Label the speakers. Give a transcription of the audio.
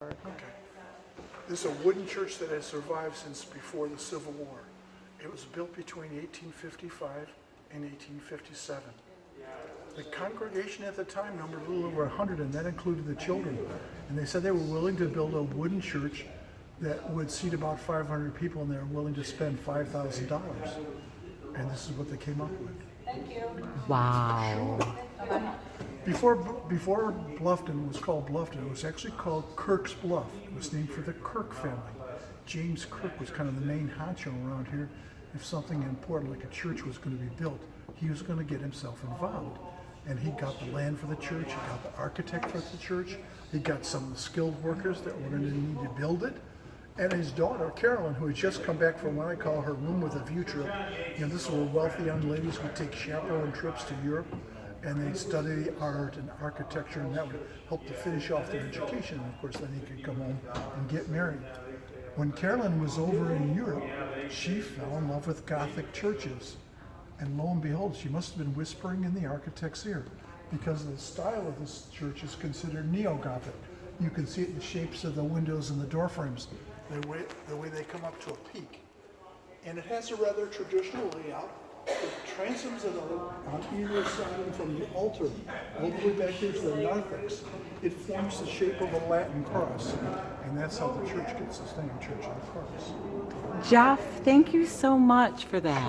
Speaker 1: Okay. This is a wooden church that has survived since before the Civil War. It was built between 1855 and 1857. The congregation at the time numbered a little over 100, and that included the children. And they said they were willing to build a wooden church that would seat about 500 people, and they were willing to spend $5,000. And this is what they came up with.
Speaker 2: Thank you.
Speaker 3: Wow.
Speaker 1: Before Bluffton was called Bluffton, it was actually called Kirk's Bluff. It was named for the Kirk family. James Kirk was kind of the main honcho around here. If something important like a church was going to be built, he was going to get himself involved. And he got the land for the church, he got the architect for the church, he got some of the skilled workers that were going to need to build it. And his daughter, Carolyn, who had just come back from what I call her room with a view trip. You know, this is where wealthy young ladies would take chaperone trips to Europe, and they'd study art and architecture, and that would help to finish off their education. And of course, then he could come home and get married. When Carolyn was over in Europe, she fell in love with Gothic churches. And lo and behold, she must have been whispering in the architect's ear, because the style of this church is considered neo-Gothic. You can see it in the shapes of the windows and the door frames, the way they come up to a peak. And it has a rather traditional layout. The transoms that are on either side and from the altar, all the way back here to the narthex, it forms the shape of a Latin cross. And that's how the church gets its name, Church of the Cross.
Speaker 3: Jeff, thank you so much for that.